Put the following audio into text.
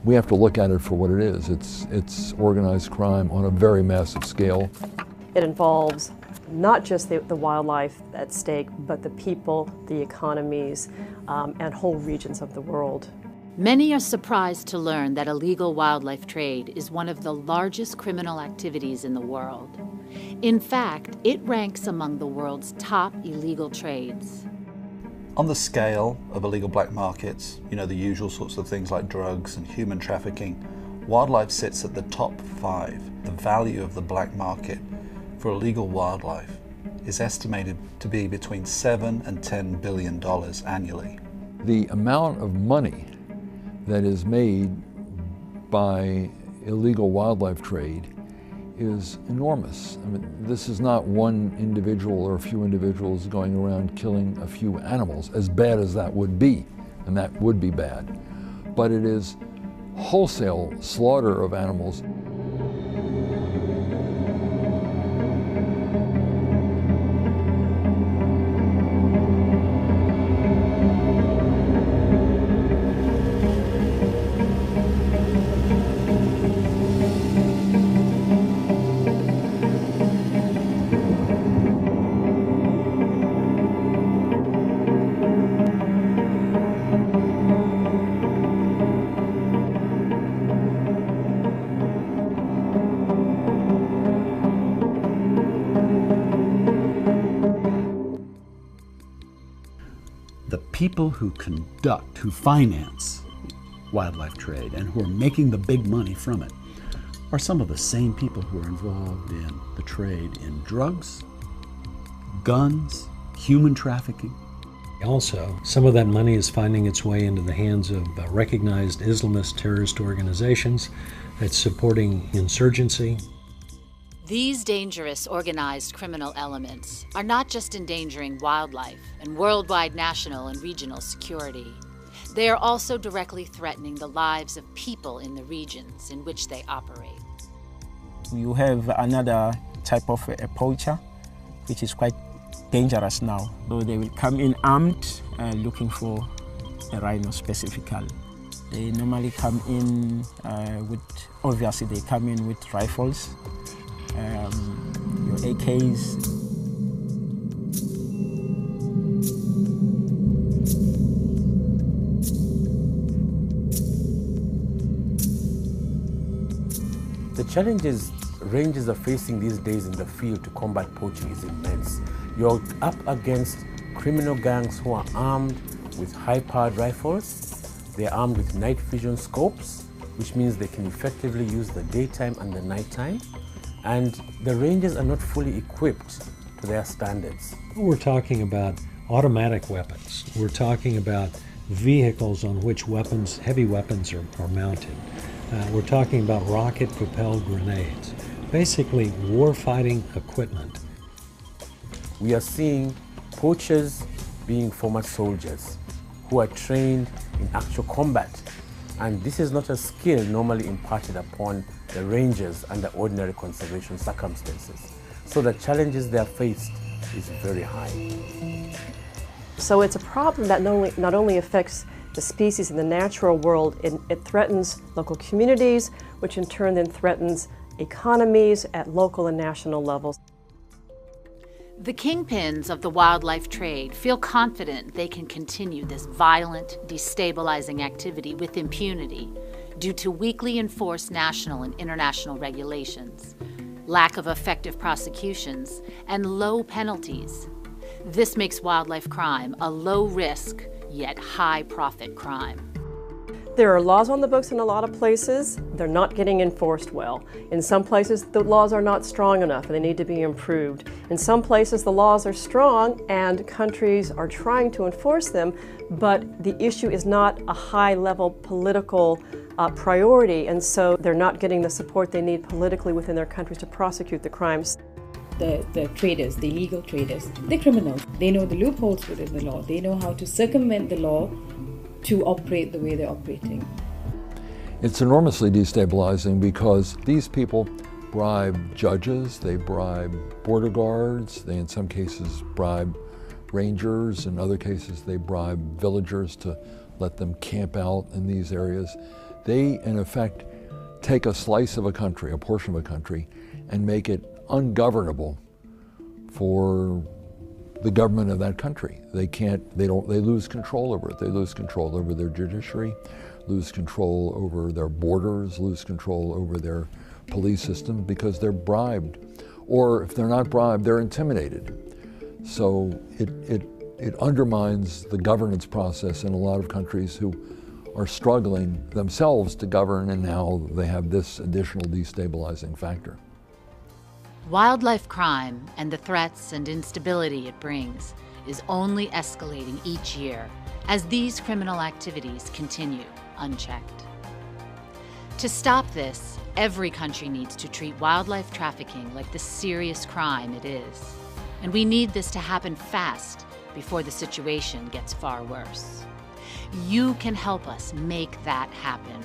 we have to look at it for what it is. It's organized crime on a very massive scale. It involves not just the wildlife at stake, but the people, the economies, and whole regions of the world. Many are surprised to learn that illegal wildlife trade is one of the largest criminal activities in the world. In fact, it ranks among the world's top illegal trades. On the scale of illegal black markets, you know, the usual sorts of things like drugs and human trafficking, wildlife sits at the top 5. The value of the black market for illegal wildlife is estimated to be between $7 and $10 billion annually. The amount of money that is made by illegal wildlife trade is enormous. I mean, this is not one individual or a few individuals going around killing a few animals, as bad as that would be, and that would be bad. But it is wholesale slaughter of animals. The people who conduct, who finance wildlife trade and who are making the big money from it are some of the same people who are involved in the trade in drugs, guns, human trafficking. Also, some of that money is finding its way into the hands of recognized Islamist terrorist organizations that's supporting insurgency. These dangerous organized criminal elements are not just endangering wildlife and worldwide national and regional security. They are also directly threatening the lives of people in the regions in which they operate. You have another type of a poacher, which is quite dangerous now. So they will come in armed, looking for a rhino specifically. They normally come in obviously they come in with rifles, your AKs. The challenges rangers are facing these days in the field to combat poaching is immense. You're up against criminal gangs who are armed with high-powered rifles. They're armed with night vision scopes, which means they can effectively use the daytime and the nighttime. And the rangers are not fully equipped to their standards. We're talking about automatic weapons. We're talking about vehicles on which heavy weapons are mounted. We're talking about rocket-propelled grenades. Basically, war-fighting equipment. We are seeing poachers being former soldiers who are trained in actual combat. And this is not a skill normally imparted upon the rangers under ordinary conservation circumstances. So the challenges they are faced is very high. So it's a problem that not only affects the species in the natural world, it threatens local communities, which in turn then threatens economies at local and national levels. The kingpins of the wildlife trade feel confident they can continue this violent, destabilizing activity with impunity due to weakly enforced national and international regulations, lack of effective prosecutions, and low penalties. This makes wildlife crime a low-risk, yet high-profit crime. There are laws on the books in a lot of places. They're not getting enforced well. In some places, the laws are not strong enough and they need to be improved. In some places, the laws are strong and countries are trying to enforce them, but the issue is not a high-level political priority, and so they're not getting the support they need politically within their countries to prosecute the crimes. The traders, the illegal traders, they're criminals. They know the loopholes within the law. They know how to circumvent the law to operate the way they're operating. It's enormously destabilizing because these people bribe judges, they bribe border guards, they in some cases bribe rangers, in other cases they bribe villagers to let them camp out in these areas. They, in effect, take a slice of a country, a portion of a country, and make it ungovernable for the government of that country. They lose control over it. They lose control over their judiciary, lose control over their borders, lose control over their police system because they're bribed. Or if they're not bribed, they're intimidated. So it undermines the governance process in a lot of countries who are struggling themselves to govern, and now they have this additional destabilizing factor. Wildlife crime and the threats and instability it brings is only escalating each year as these criminal activities continue unchecked. To stop this, every country needs to treat wildlife trafficking like the serious crime it is. And we need this to happen fast before the situation gets far worse. You can help us make that happen.